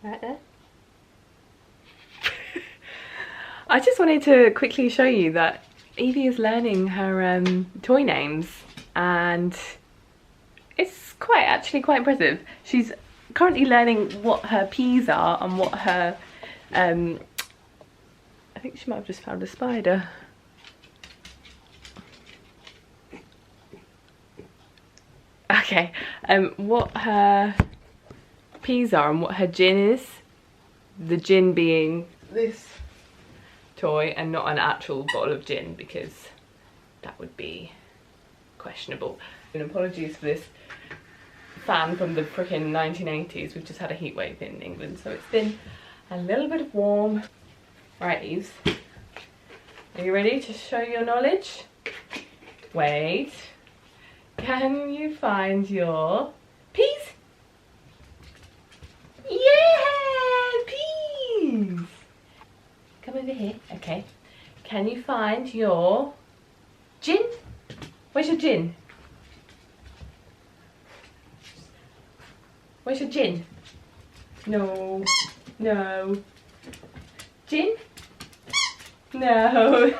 Right there. I just wanted to quickly show you that Evie is learning her toy names, and it's actually quite impressive. She's currently learning what her P's are and what her I think she might have just found a spider. Okay, what her P's are and what her gin is. The gin being this toy and not an actual bottle of gin, because that would be questionable. And apologies for this fan from the frickin' 1980s. We've just had a heat wave in England, so it's been a little bit warm. Right, Eves, are you ready to show your knowledge? Wait, can you find your P's? Yeah, P's! Come over here. Okay. Can you find your gin? Where's your gin? Where's your gin? No. No. Gin? No.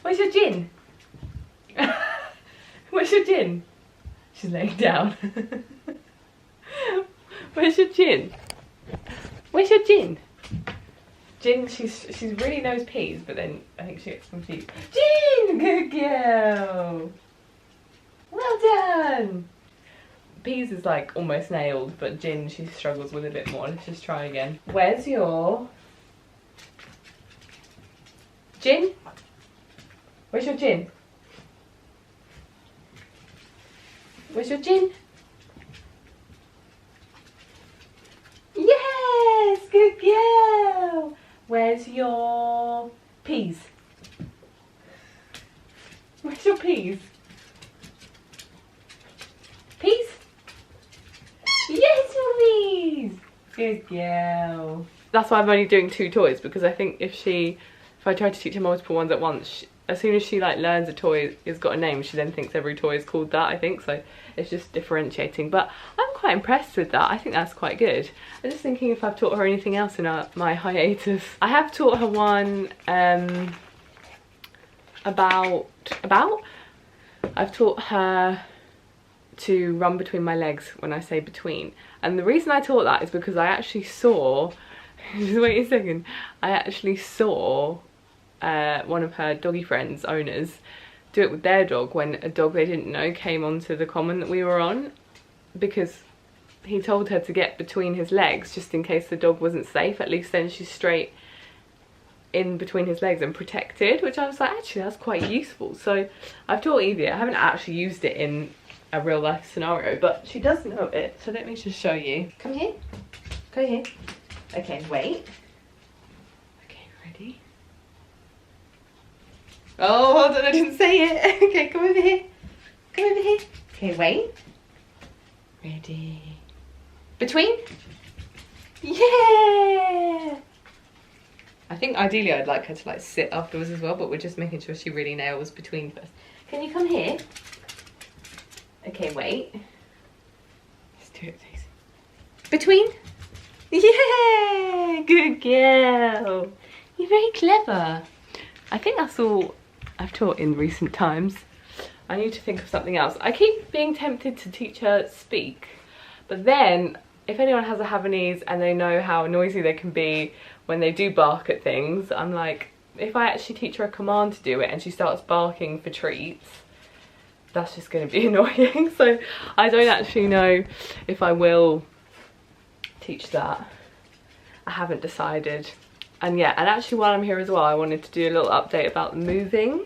Where's your gin? Where's your gin? She's laying down. Where's your gin? Where's your gin? Gin, she really knows P's, but then I think she gets confused. Gin! Good girl! Well done! P's is like almost nailed, but gin she struggles with a bit more. Let's just try again. Where's your gin? Where's your gin? Where's your gin? Yes! Good girl! Where's your P's? Where's your P's? P's? Yes, your P's! Good girl. That's why I'm only doing 2 toys, because I think if I try to teach her multiple ones at once, as soon as she like learns a toy has got a name, she then thinks every toy is called that, I think. So it's just differentiating, but I'm quite impressed with that. I think that's quite good. I'm just thinking if I've taught her anything else in my hiatus. I have taught her one I've taught her to run between my legs when I say between, and the reason I taught that is because I actually saw just wait a second, I actually saw one of her doggy friends, owners, do it with their dog when a dog they didn't know came onto the common that we were on, because he told her to get between his legs just in case the dog wasn't safe. At least then she's straight in between his legs and protected, which I was like, actually that's quite useful. So I've taught Evie. I haven't actually used it in a real life scenario, but she does know it, so let me just show you. Come here, go here. Okay, wait. Okay, ready? Oh, hold on, I didn't say it. Okay, come over here. Come over here. Okay, wait. Ready. Between? Yeah! I think ideally I'd like her to like sit afterwards as well, but we're just making sure she really nails between first. Can you come here? Okay, wait. Let's do it, Daisy. Between? Yeah! Good girl. You're very clever. I think that's all I've taught in recent times. I need to think of something else. I keep being tempted to teach her speak, but then if anyone has a Havanese and they know how noisy they can be when they do bark at things, I'm like, if I actually teach her a command to do it and she starts barking for treats, that's just going to be annoying. So I don't actually know if I will teach that. I haven't decided. And yeah, and actually while I'm here as well, I wanted to do a little update about moving,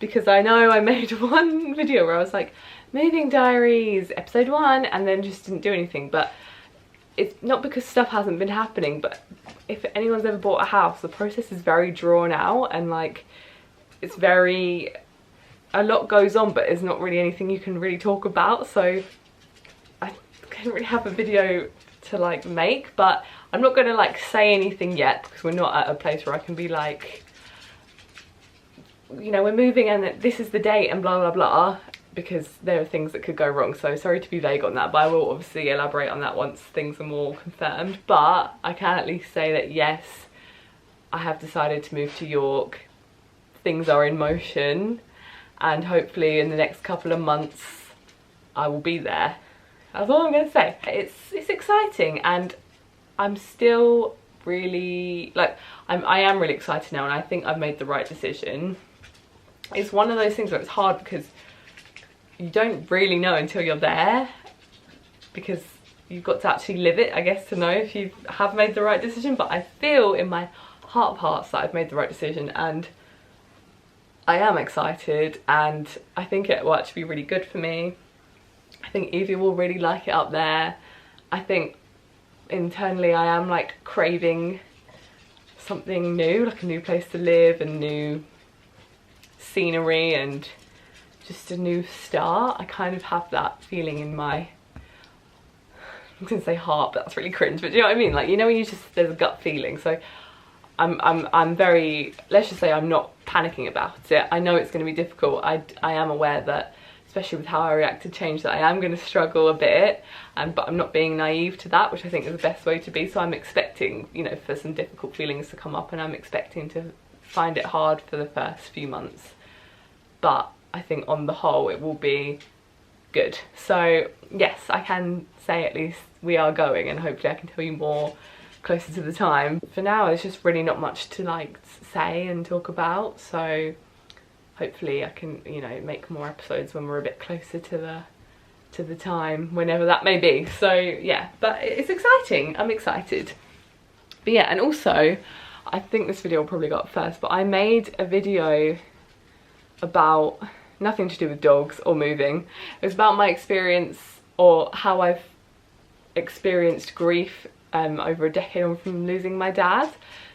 because I know I made one video where I was like, moving diaries episode 1, and then just didn't do anything. But it's not because stuff hasn't been happening, but if anyone's ever bought a house, the process is very drawn out, and like it's very, a lot goes on, but there's not really anything you can really talk about. So I couldn't really have a video to like make, but I'm not gonna like say anything yet, because we're not at a place where I can be like, you know, we're moving and this is the date and blah blah blah, because there are things that could go wrong. So sorry to be vague on that, but I will obviously elaborate on that once things are more confirmed. But I can at least say that yes, I have decided to move to York. Things are in motion, and hopefully in the next couple of months I will be there. That's all I'm going to say. It's exciting, and I'm still really, like, I am really excited now, and I think I've made the right decision. It's one of those things where it's hard because you don't really know until you're there, because you've got to actually live it, I guess, to know if you have made the right decision. But I feel in my heart of hearts that I've made the right decision, and I am excited, and I think it will actually be really good for me. I think Evie will really like it up there. I think internally I am like craving something new, like a new place to live and new scenery and just a new start. I kind of have that feeling in my, I'm gonna say heart, but that's really cringe, but do you know what I mean? Like, you know when you just, there's a gut feeling. So I'm very, let's just say I'm not panicking about it. I know it's going to be difficult. I am aware that, especially with how I react to change, that I am going to struggle a bit, but I'm not being naive to that, which I think is the best way to be. So I'm expecting, you know, for some difficult feelings to come up, and I'm expecting to find it hard for the first few months. But I think on the whole it will be good. So yes, I can say at least we are going, and hopefully I can tell you more closer to the time. For now there's just really not much to like say and talk about, so hopefully I can, you know, make more episodes when we're a bit closer to the time, whenever that may be. So yeah, but it's exciting. I'm excited. But yeah, and also I think this video will probably go up first, but I made a video about nothing to do with dogs or moving. It was about my experience, or how I've experienced grief over a decade on from losing my dad.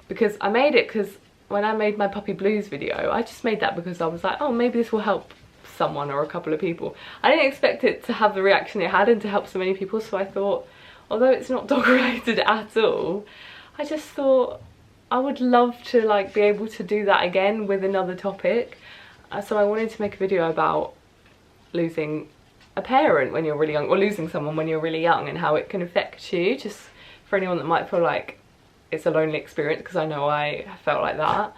Because I made it because when I made my puppy blues video, I just made that because I was like, oh, maybe this will help someone or a couple of people. I didn't expect it to have the reaction it had and to help so many people. So I thought, although it's not dog related at all, I just thought I would love to like be able to do that again with another topic. So I wanted to make a video about losing a parent when you're really young, or losing someone when you're really young, and how it can affect you, just for anyone that might feel like it's a lonely experience, because I know I felt like that.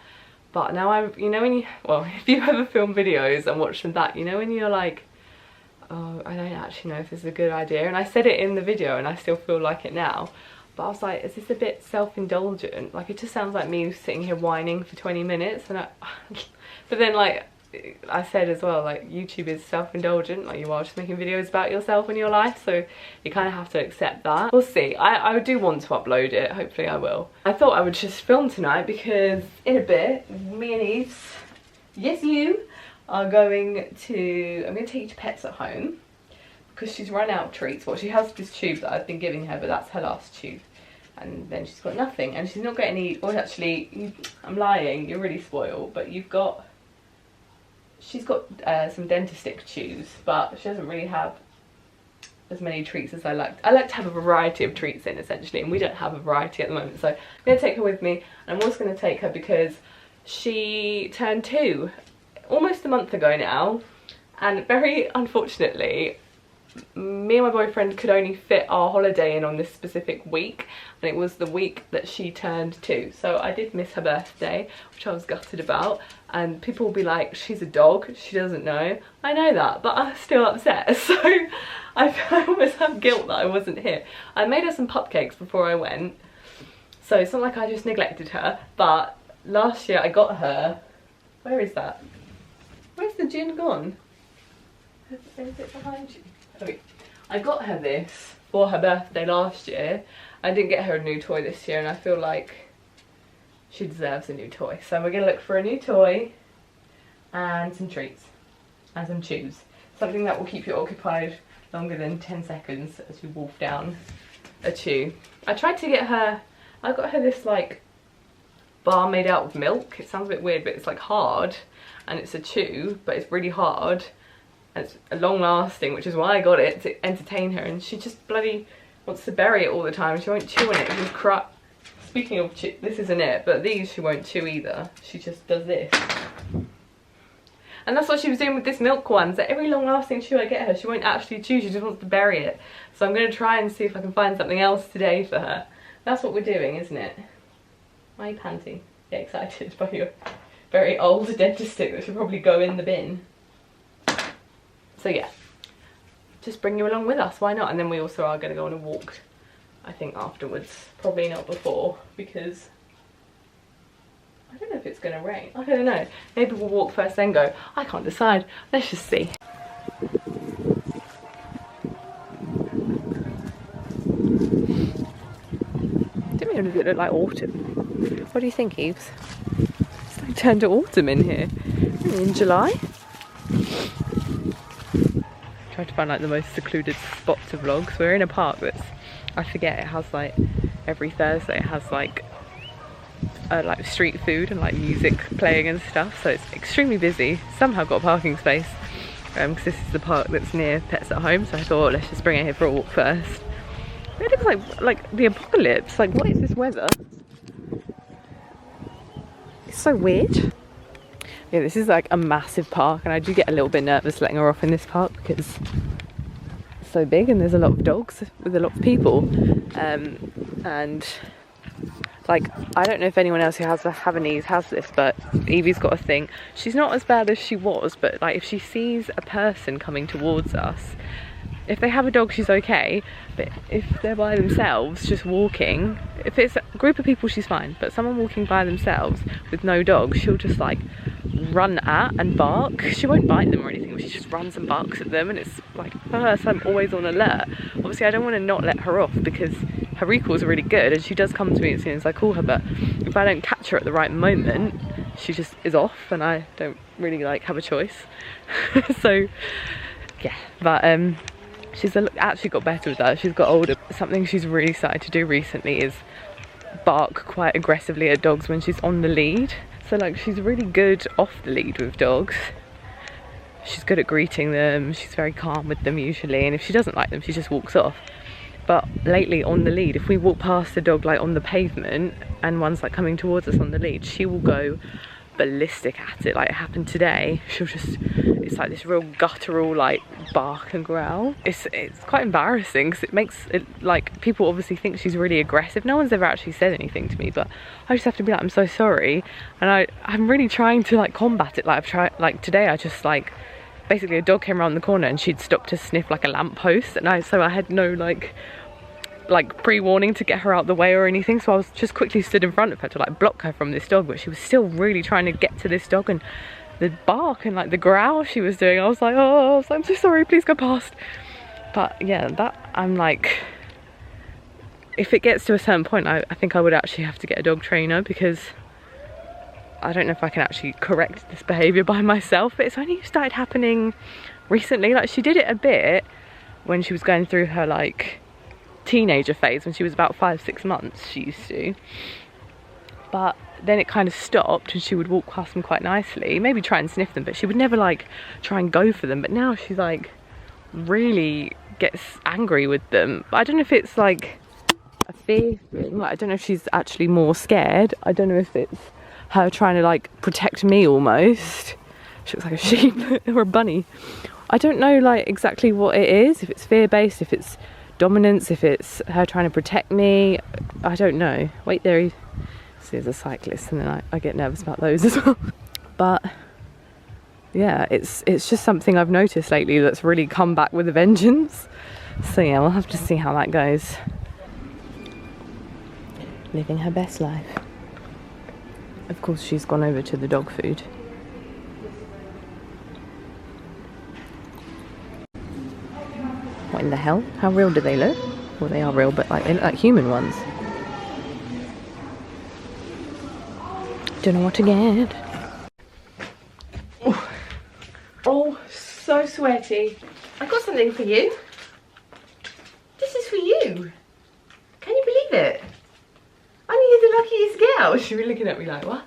But now I'm, you know, when you, well, if you ever film videos and watch them back, you know when you're like, oh, I don't actually know if this is a good idea. And I said it in the video and I still feel like it now, but I was like, is this a bit self-indulgent? Like, it just sounds like me sitting here whining for 20 minutes. And but then, like I said as well, like, YouTube is self-indulgent, like you are just making videos about yourself and your life, so you kind of have to accept that. We'll see. I do want to upload it, hopefully I will. I thought I would just film tonight because in a bit, me and Eve, yes you, are going to, I'm going to take you to Pets at Home, because she's run out of treats. Well, she has this tube that I've been giving her, but that's her last tube. And then she's got nothing, and she's not got any, or actually, I'm lying, you're really spoiled, but you've got, she's got some Dentistix chews, but she doesn't really have as many treats as I like. I like to have a variety of treats in, essentially, and we don't have a variety at the moment. So I'm going to take her with me, and I'm also going to take her because she turned 2 almost a month ago now, and very unfortunately, me and my boyfriend could only fit our holiday in on this specific week, and it was the week that she turned 2. So I did miss her birthday, which I was gutted about, and people will be like, she's a dog, she doesn't know. I know that, but I'm still upset. So I almost have guilt that I wasn't here. I made her some cupcakes before I went, so it's not like I just neglected her. But last year I got her, where is that? Where's the gin gone? Is it behind you? Okay. I got her this for her birthday last year. I didn't get her a new toy this year, and I feel like she deserves a new toy. So we're going to look for a new toy and some treats and some chews. Something that will keep you occupied longer than 10 seconds as you wolf down a chew. I tried to get her, I got her this like bar made out of milk. It sounds a bit weird, but it's like hard, and it's a chew, but it's really hard. And it's long lasting, which is why I got it, to entertain her, and she just bloody wants to bury it all the time. She won't chew on it, she'll cry. Speaking of chew, this isn't it, but these she won't chew either. She just does this. And that's what she was doing with this milk one. So every long lasting chew I get her, she won't actually chew, she just wants to bury it. So I'm going to try and see if I can find something else today for her. That's what we're doing, isn't it? Why are you panting? Get excited by your very old dentist stick that should probably go in the bin. So yeah, just bring you along with us, why not? And then we also are going to go on a walk, I think, afterwards. Probably not before, because I don't know if it's going to rain. I don't know. Maybe we'll walk first then go. I can't decide. Let's just see. Didn't even look like autumn. What do you think, Eves? It's like turned to autumn in here. In July. Trying to find like the most secluded spot to vlog. So we're in a park that's, I forget, it has like every Thursday it has like street food and like music playing and stuff, so it's extremely busy. Somehow got a parking space because this is the park that's near Pets at Home, so I thought let's just bring it here for a walk first. It looks like the apocalypse. Like, what is this weather? It's so weird. Yeah, this is like a massive park, and I do get a little bit nervous letting her off in this park because it's so big and there's a lot of dogs with a lot of people, and like, I don't know if anyone else who has the Havanese has this, but Evie's got a thing. She's not as bad as she was, but like if she sees a person coming towards us, if they have a dog she's okay, but if they're by themselves just walking, if it's a group of people she's fine, but someone walking by themselves with no dog, she'll just like run at and bark. She won't bite them or anything, but she just runs and barks at them, and it's like, for her, so I'm always on alert. Obviously I don't want to not let her off because her recalls are really good and she does come to me as soon as I call her, but if I don't catch her at the right moment, she just is off and I don't really like have a choice. So yeah, but she's actually got better with that. She's got older. Something she's really started to do recently is bark quite aggressively at dogs when she's on the lead. So like, she's really good off the lead with dogs. She's good at greeting them, she's very calm with them usually, and if she doesn't like them she just walks off. But lately on the lead, if we walk past a dog like on the pavement and one's like coming towards us on the lead, she will go ballistic at it. Like it happened today, she'll just, it's like this real guttural like bark and growl. It's quite embarrassing because it makes it like, people obviously think she's really aggressive. No one's ever actually said anything to me, but I just have to be like, I'm so sorry. And I'm really trying to like combat it. Like I've tried, like today I just like, basically a dog came around the corner and she'd stopped to sniff like a lamppost, and so I had no like pre-warning to get her out the way or anything, so I was just quickly stood in front of her to like block her from this dog, but she was still really trying to get to this dog, and the bark and like the growl she was doing, I was like, oh, I'm so sorry, please go past. But yeah, that, I'm like, if it gets to a certain point, I think I would actually have to get a dog trainer, because I don't know if I can actually correct this behaviour by myself, but it's only started happening recently. Like she did it a bit when she was going through her like teenager phase, when she was about 5-6 months she used to, but then it kind of stopped and she would walk past them quite nicely, maybe try and sniff them, but she would never like try and go for them. But now she's like really gets angry with them. I don't know if it's like a fear thing, like I don't know if she's actually more scared. I don't know if it's her trying to like protect me almost. She looks like a sheep or a bunny. I don't know like exactly what it is, if it's fear-based, if it's dominance, if it's her trying to protect me. I don't know. Wait, there he is, a cyclist, and then I get nervous about those as well. But yeah, it's just something I've noticed lately that's really come back with a vengeance. So yeah, we'll have to see how that goes. Living her best life. Of course she's gone over to the dog food. What in the hell? How real do they look? Well, they are real, but like they look like human ones. Don't know what to get. Oh, so sweaty. I got something for you. This is for you. Can you believe it? Aren't you the luckiest girl? She'll be looking at me like, what?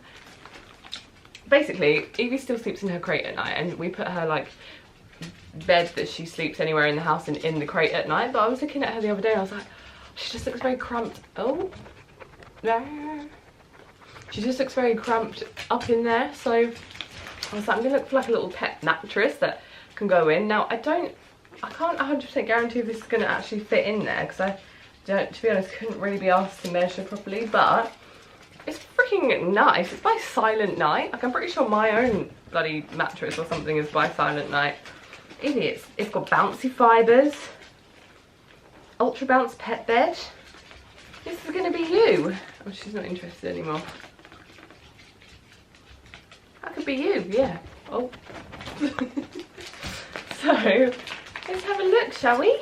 Basically, Evie still sleeps in her crate at night, and we put her like bed that she sleeps anywhere in the house and in the crate at night. But I was looking at her the other day and I was like, she just looks very cramped. Oh, she just looks very cramped up in there. So I was like, I'm gonna look for like a little pet mattress that can go in. Now I can't 100% guarantee if this is gonna actually fit in there, because I don't, to be honest, couldn't really be asked to measure properly, but it's freaking nice. It's by Silent Night. Like, I'm pretty sure my own bloody mattress or something is by Silent Night. Idiots. It's got bouncy fibres, ultra bounce pet bed. This is gonna be you. Oh, she's not interested anymore. That could be you, yeah. Oh. So, let's have a look, shall we?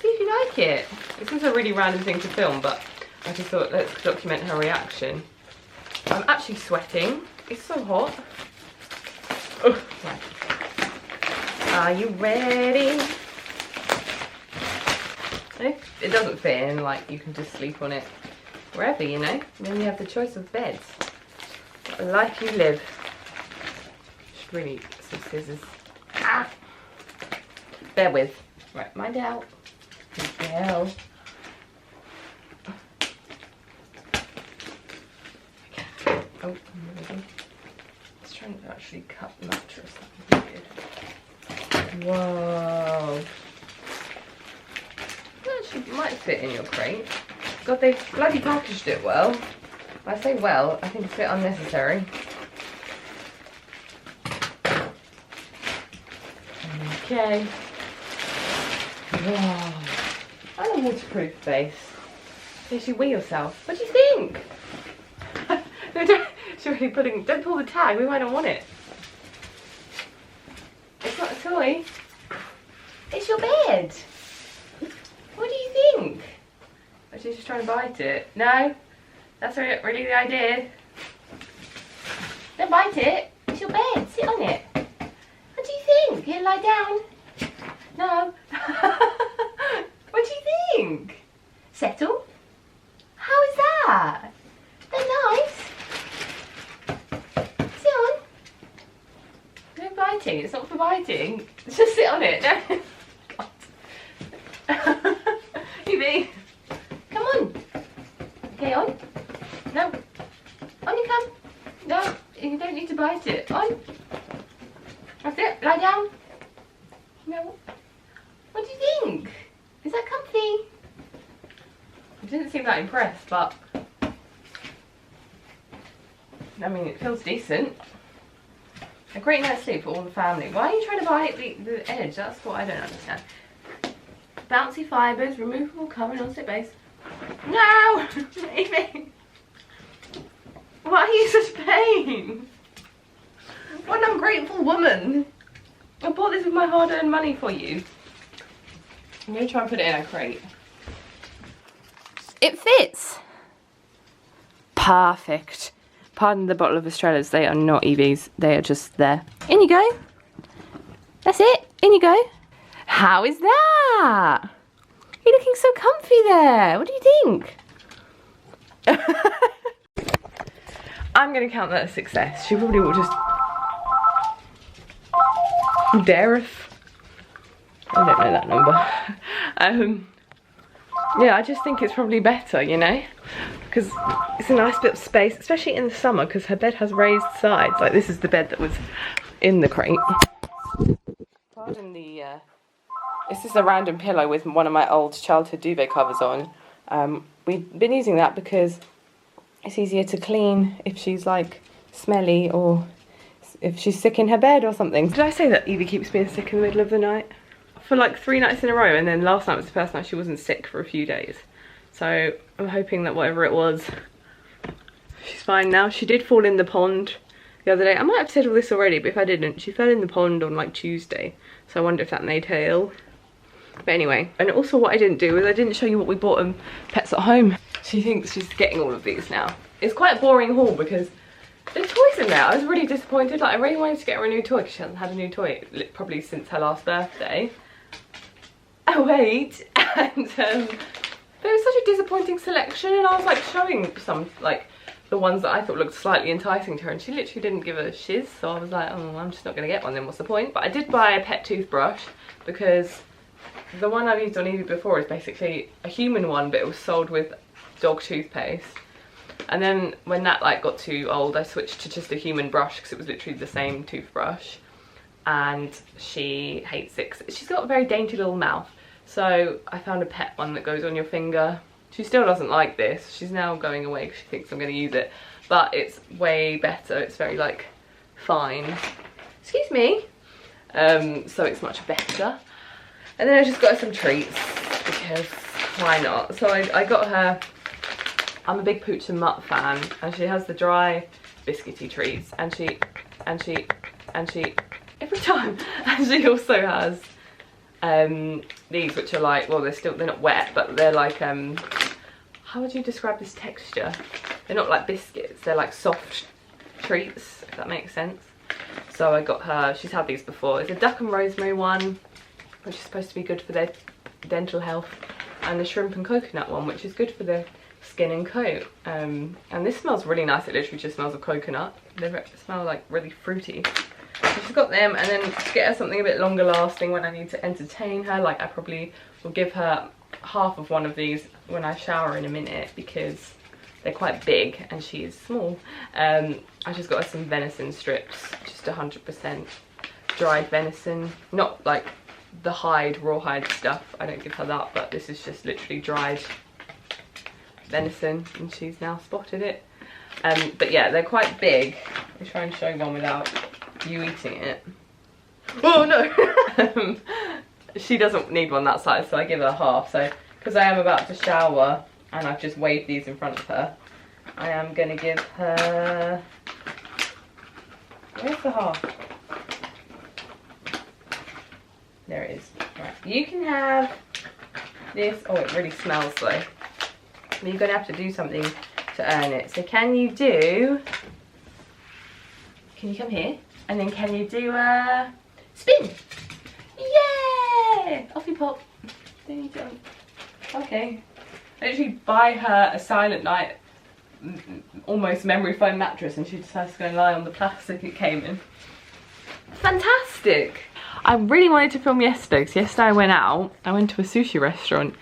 See if you like it. This was a really random thing to film, but I just thought, let's document her reaction. I'm actually sweating. It's so hot. Oh, right. Are you ready? And if it doesn't fit in, like, you can just sleep on it wherever, you know? Then you have the choice of beds. What a life you live. Should really get some scissors. Ah! Bear with. Right, mind out. Good girl. Okay. Oh, I'm ready. Let's try and actually cut the mattress. That would be good. Whoa. That actually might fit in your crate. God, they've bloody packaged it well. When I say well, I think it's a bit unnecessary. Okay. Wow. And a waterproof base. So you wee yourself. What do you think? No, don't, she's really putting, don't pull the tag, we might not want it. It's not a toy. It's your bed. What do you think? Oh, she's just trying to bite it. No? That's really the idea. Don't bite it. It's your bed. Sit on it. What do you think? Here, lie down. No. What do you think? Settle? How is that? They're nice. Sit on. No biting. It's not for biting. Just sit on it. No. Evie. Come on. Okay, on. No. On you come. No, you don't need to bite it. On. That's it. Lie down. No. What do you think? Is that comfy? I didn't seem that impressed, but I mean, it feels decent. A great night's sleep for all the family. Why are you trying to bite the edge? That's what I don't understand. Bouncy fibres, removable cover, non-slip base. No! Evie! Why are you such pain? What an ungrateful woman. I bought this with my hard-earned money for you. I'm going to try and put it in a crate. It fits! Perfect. Pardon the bottle of Australis, they are not Evie's, they are just there. In you go. That's it, in you go. How is that? You're looking so comfy there. What do you think? I'm going to count that a success. She probably will just... Dareth. I don't know that number. Yeah, I just think it's probably better, you know? Because it's a nice bit of space, especially in the summer, because her bed has raised sides. Like, this is the bed that was in the crate. Pardon the... This is a random pillow with one of my old childhood duvet covers on. We've been using that because it's easier to clean if she's like smelly or if she's sick in her bed or something. Did I say that Evie keeps being sick in the middle of the night? For like 3 nights in a row, and then last night was the first night she wasn't sick for a few days. So I'm hoping that whatever it was, she's fine now. She did fall in the pond the other day. I might have said all this already, but if I didn't, she fell in the pond on like Tuesday. So I wonder if that made her ill. But anyway, and also what I didn't do is I didn't show you what we bought Pets at Home. She thinks she's getting all of these now. It's quite a boring haul because there's toys in there. I was really disappointed. Like, I really wanted to get her a new toy because she hasn't had a new toy probably since her last birthday. Oh wait, and there was such a disappointing selection, and I was like showing some, like, the ones that I thought looked slightly enticing to her, and she literally didn't give a shiz. So I was like, oh, I'm just not going to get one then, what's the point? But I did buy a pet toothbrush because the one I've used on Evie before is basically a human one, but it was sold with dog toothpaste. And then when that like got too old, I switched to just a human brush because it was literally the same toothbrush. And she hates it. She's got a very dainty little mouth. So I found a pet one that goes on your finger. She still doesn't like this. She's now going away because she thinks I'm going to use it. But it's way better. It's very like fine. Excuse me. So it's much better. And then I just got her some treats because why not? So I got her, I'm a big Pooch and Mutt fan, and she has the dry biscuity treats, and she every time, and she also has these which are like, well they're not wet, but they're like how would you describe this texture? They're not like biscuits, they're like soft treats, if that makes sense. So I got her, she's had these before. It's a duck and rosemary one, which is supposed to be good for their dental health, and the shrimp and coconut one, which is good for the skin and coat. And this smells really nice. It literally just smells of coconut. They smell like really fruity. So she's got them, and then to get her something a bit longer lasting when I need to entertain her, like I probably will give her half of one of these when I shower in a minute because they're quite big and she is small. I just got her some venison strips, just 100% dried venison, not like the hide, rawhide stuff. I don't give her that, but this is just literally dried venison, and she's now spotted it. But yeah, they're quite big. I'll try and show you one without you eating it. Oh no! She doesn't need one that size, so I give her half. So because I am about to shower and I've just waved these in front of her, I am going to give her, where's the half? There it is. Right, you can have this. Oh, it really smells though. But you're going to have to do something to earn it. So can you come here? And then can you do a spin? Yeah! Off you pop. There you go. Okay. I literally buy her a Silent Night almost memory foam mattress, and she decides to go and lie on the plastic it came in. Fantastic! I really wanted to film yesterday because yesterday I went out. I went to a sushi restaurant.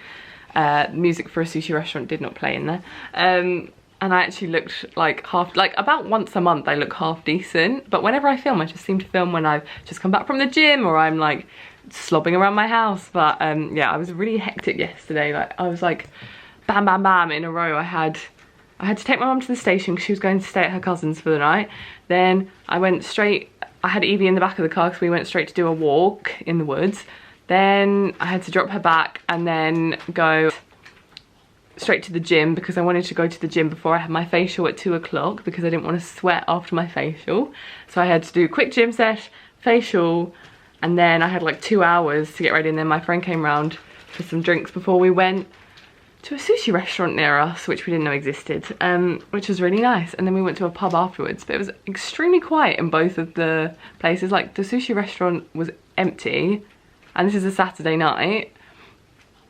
Music for a sushi restaurant did not play in there. And I actually looked like about once a month I look half decent. But whenever I film, I just seem to film when I've just come back from the gym or I'm like slobbing around my house. But yeah, I was really hectic yesterday. Like I was like bam, bam, bam in a row. I had to take my mum to the station because she was going to stay at her cousin's for the night. Then I went straight, I had Evie in the back of the car because we went straight to do a walk in the woods. Then I had to drop her back and then go straight to the gym because I wanted to go to the gym before I had my facial at 2 o'clock because I didn't want to sweat after my facial. So I had to do a quick gym sesh, facial, and then I had like 2 hours to get ready, and then my friend came round for some drinks before we went to a sushi restaurant near us, which we didn't know existed, which was really nice. And then we went to a pub afterwards, but it was extremely quiet in both of the places. Like the sushi restaurant was empty, and this is a Saturday night.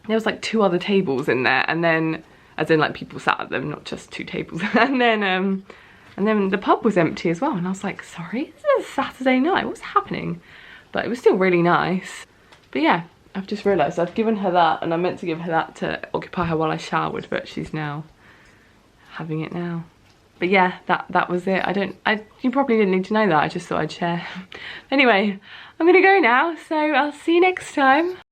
There was like 2 other tables in there, and then, as in like people sat at them, not just 2 tables. and then the pub was empty as well, and I was like, sorry, this is a Saturday night, what's happening? But it was still really nice. But yeah, I've just realised I've given her that, and I meant to give her that to occupy her while I showered, but she's now having it now. But yeah, that was it. You probably didn't need to know that, I just thought I'd share. Anyway, I'm gonna go now, so I'll see you next time.